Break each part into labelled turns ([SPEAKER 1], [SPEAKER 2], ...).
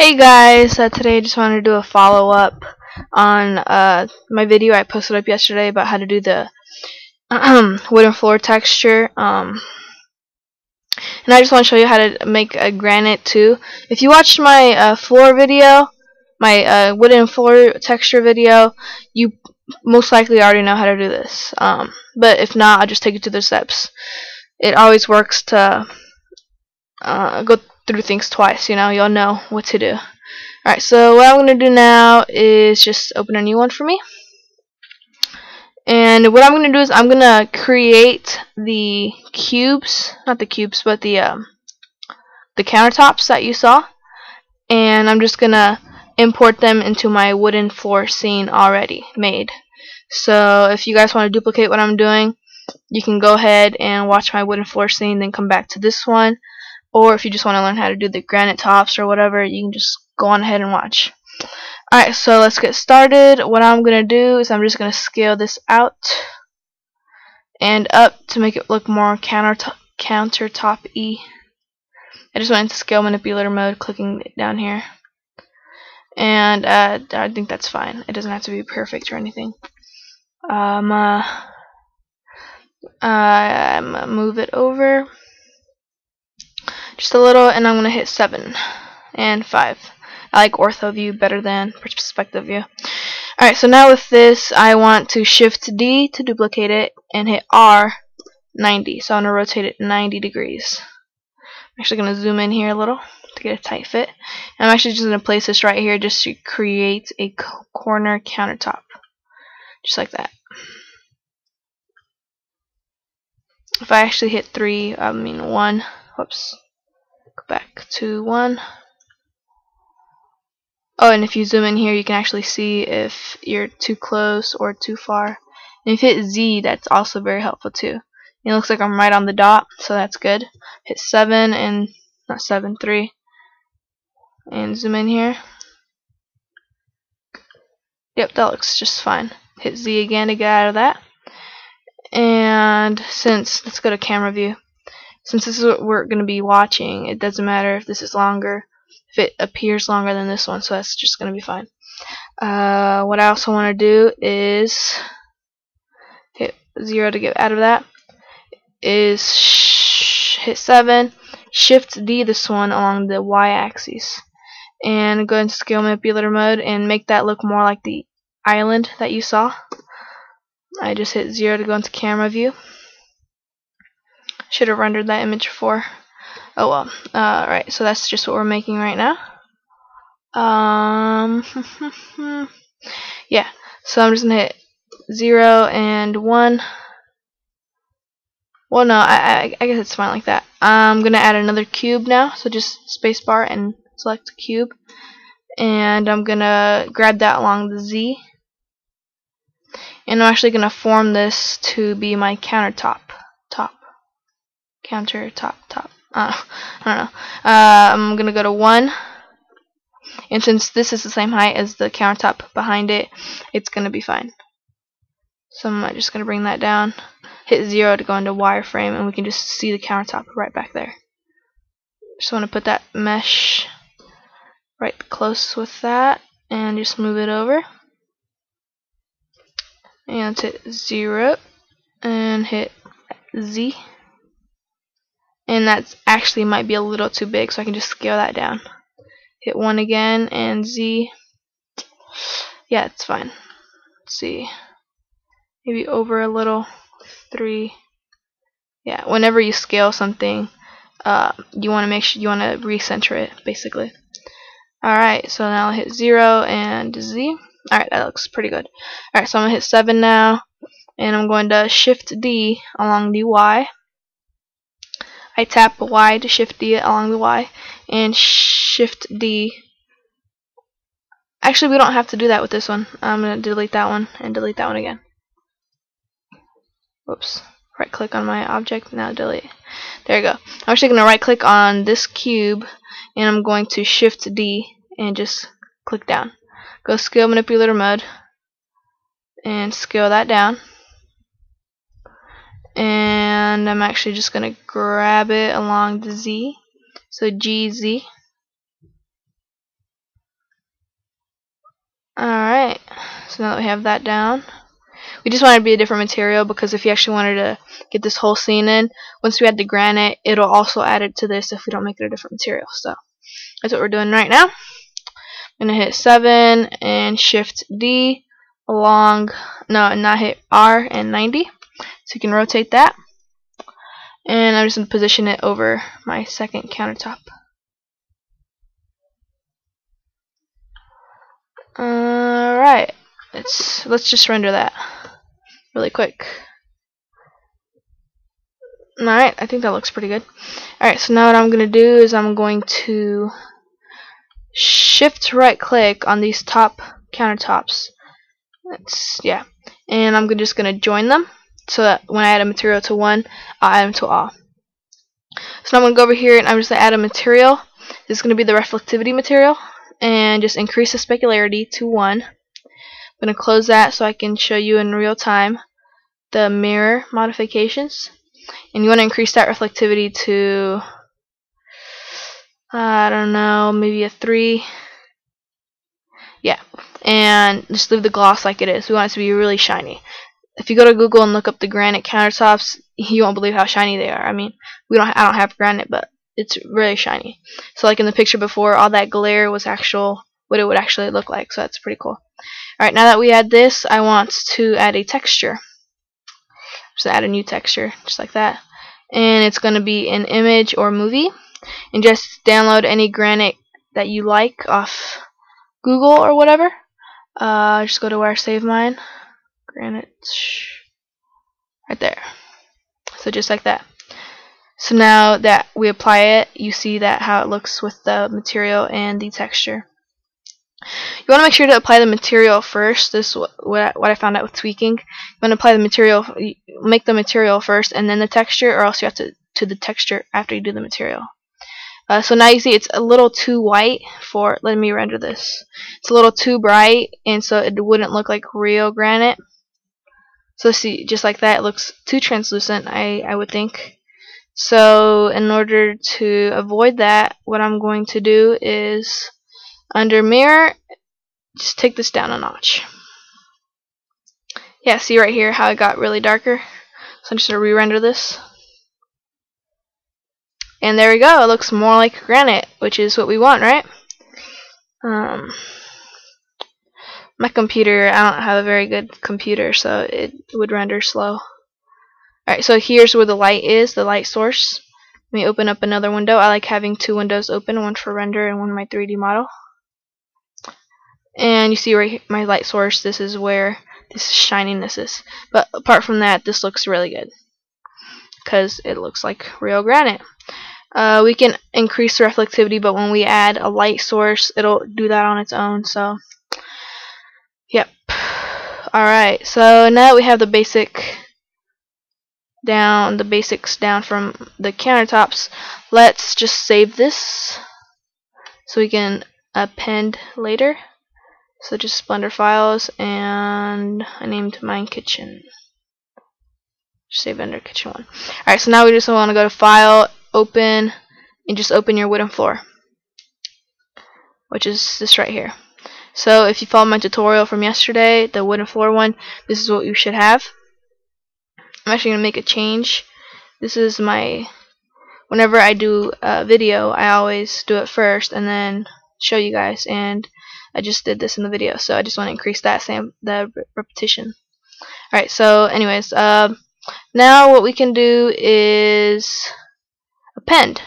[SPEAKER 1] Hey guys, today I just wanted to do a follow-up on my video I posted up yesterday about how to do the wooden floor texture. And I just want to show you how to make a granite too. If you watched my floor video, my wooden floor texture video, you most likely already know how to do this. But if not, I'll just take you through the steps. It always works to go through things twice, you'll know what to do. Alright, so what I'm going to do now is just open a new one for me. And what I'm going to do is I'm going to create the cubes, not the cubes, but the countertops that you saw. And I'm just going to import them into my wooden floor scene already made. So if you guys want to duplicate what I'm doing, you can go ahead and watch my wooden floor scene, then come back to this one. Or if you just want to learn how to do the granite tops or whatever, you can just go on ahead and watch. Alright, so let's get started. What I'm going to do is I'm just going to scale this out and up to make it look more countertop-y. I just went into scale manipulator mode, clicking down here. And I think that's fine. It doesn't have to be perfect or anything. I'm move it over just a little, and I'm going to hit 7 and 5. I like ortho view better than perspective view. Alright, so now with this, I want to shift D to duplicate it and hit R 90. So I'm going to rotate it 90 degrees. I'm actually going to zoom in here a little to get a tight fit. And I'm actually just going to place this right here just to create a corner countertop. Just like that. If I actually hit 1, whoops. Go back to 1. Oh, and if you zoom in here, you can actually see if you're too close or too far. And if you hit Z, that's also very helpful too. It looks like I'm right on the dot, so that's good. Hit 7 and not 7, 3, and zoom in here. Yep, that looks just fine. Hit Z again to get out of that. And let's go to camera view. Since this is what we're going to be watching, it doesn't matter if this is longer, if it appears longer than this one, so that's just going to be fine. What I also want to do is hit 0 to get out of that, is hit 7, shift D this one along the Y axis, and go into scale manipulator mode and make that look more like the island that you saw. I just hit 0 to go into camera view. Should have rendered that image before. Oh well. Right, so that's just what we're making right now. Yeah, so I'm just gonna hit 0 and 1. Well, no, I guess it's fine like that. I'm gonna add another cube now, so just spacebar and select cube, and I'm gonna grab that along the Z, and I'm actually gonna form this to be my countertop. I don't know. I'm gonna go to 1, and since this is the same height as the countertop behind it, it's gonna be fine. So I'm just gonna bring that down, hit 0 to go into wireframe, and we can just see the countertop right back there. Just want to put that mesh right close with that, and just move it over, and hit 0 and hit Z. And that actually might be a little too big, so I can just scale that down. Hit 1 again and Z. Yeah, it's fine. Let's see. Maybe over a little. 3. Yeah, whenever you scale something, you want to make sure you want to recenter it, basically. Alright, so now I'll hit 0 and Z. Alright, that looks pretty good. Alright, so I'm going to hit 7 now, and I'm going to shift D along the Y. I tap Y to shift D along the Y, and shift D. Actually, we don't have to do that with this one. I'm going to delete that one and delete that one again. Whoops. Right click on my object, now delete. There you go. I'm actually going to right click on this cube, and I'm going to shift D and just click down. Go scale manipulator mode and scale that down. And I'm actually just going to grab it along the Z. So GZ. Alright, so now that we have that down, we just wanted to be a different material because if you actually wanted to get this whole scene in, once we add the granite, it'll also add it to this if we don't make it a different material. So that's what we're doing right now. I'm going to hit 7 and Shift D along, no, not hit R and 90. So you can rotate that. And I'm just going to position it over my second countertop. Alright, let's just render that really quick. Alright, I think that looks pretty good. Alright, so now what I'm going to do is I'm going to shift right click on these top countertops. Yeah. And I'm just going to join them so that when I add a material to one, I'll add them to all. So now I'm going to go over here and I'm just going to add a material. This is going to be the reflectivity material. And just increase the specularity to 1. I'm going to close that so I can show you in real time the mirror modifications. And you want to increase that reflectivity to, I don't know, maybe a 3. Yeah. And just leave the gloss like it is. We want it to be really shiny. If you go to Google and look up the granite countertops, you won't believe how shiny they are. I mean, I don't have granite, but it's really shiny. So like in the picture before, all that glare was what it would actually look like. So that's pretty cool. Alright, now that we add this, I want to add a texture. Just add a new texture, just like that. And it's going to be an image or movie. And just download any granite that you like off Google or whatever. Just go to where I save mine. Granite. Right there. So just like that. So now that we apply it, you see that how it looks with the material and the texture. You want to make sure to apply the material first. This is what I found out with tweaking. You want to apply the material, make the material first, and then the texture, or else you have to do the texture after you do the material. So now you see it's a little too white for. Let me render this. It's a little too bright, and so it wouldn't look like real granite. So see, just like that, it looks too translucent. I would think. So in order to avoid that, what I'm going to do is under mirror, just take this down a notch. Yeah, see right here how it got really darker. So I'm just going to re-render this. And there we go. It looks more like granite, which is what we want, right? My computer, I don't have a very good computer, so it would render slow. Alright, so here's where the light is, the light source. Let me open up another window. I like having 2 windows open, one for render and one my 3D model. And you see right here, my light source, this is where this shininess is. But apart from that, this looks really good because it looks like real granite. We can increase the reflectivity, but when we add a light source, it'll do that on its own. So, yep. Alright, so now we have the basics down from the countertops. Let's just save this so we can append later. So just Blender files, and I named mine kitchen. Just save under kitchen 1. Alright, so now we just want to go to file, open, and just open your wooden floor, which is this right here. So if you follow my tutorial from yesterday, the wooden floor one, this is what you should have. I'm actually going to make a change. This is my, whenever I do a video, I always do it first and then show you guys, and I just did this in the video, so I just want to increase that the repetition. Alright, so anyways, now what we can do is append.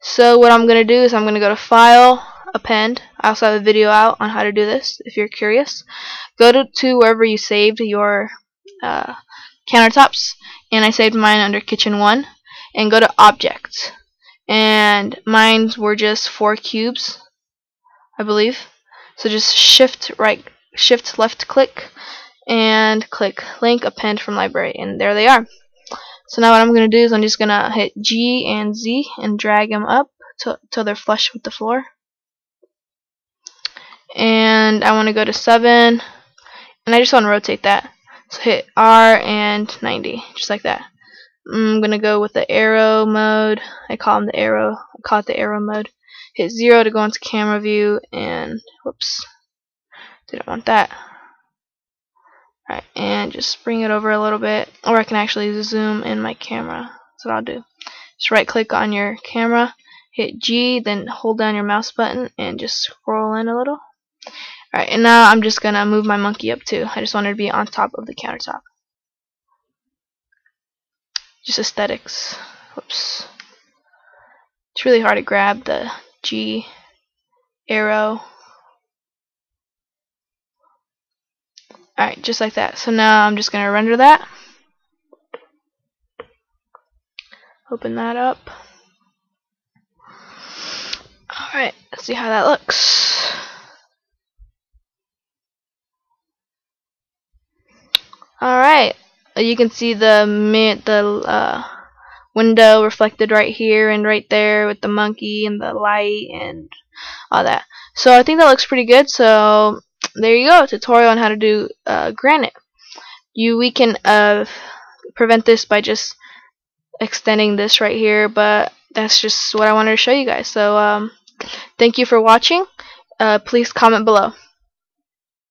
[SPEAKER 1] So what I'm going to do is I'm going to go to File, Append. I also have a video out on how to do this if you're curious. Go to wherever you saved your countertops, and I saved mine under Kitchen 1, and go to Object. And mine were just 4 cubes, I believe. So just shift left click and click link append from library, and there they are. So now what I'm going to do is I'm just going to hit G and Z and drag them up till they're flush with the floor. And I want to go to 7, and I just want to rotate that. So hit R and 90, just like that. I'm going to go with the arrow mode. I call it the arrow mode. Hit 0 to go into camera view, and whoops. Didn't want that. Alright, and just bring it over a little bit, or I can actually zoom in my camera. That's what I'll do. Just right click on your camera, hit G, then hold down your mouse button and just scroll in a little. Alright, and now I'm just gonna move my monkey up too. I just want her to be on top of the countertop. Just aesthetics. Whoops. It's really hard to grab the G arrow. Alright, just like that. So now I'm just gonna render that. Open that up. Alright, let's see how that looks. Alright, you can see the window reflected right here and right there with the monkey and the light and all that. So I think that looks pretty good. So there you go, a tutorial on how to do Granite. We can prevent this by just extending this right here, but that's just what I wanted to show you guys. So thank you for watching. Please comment below.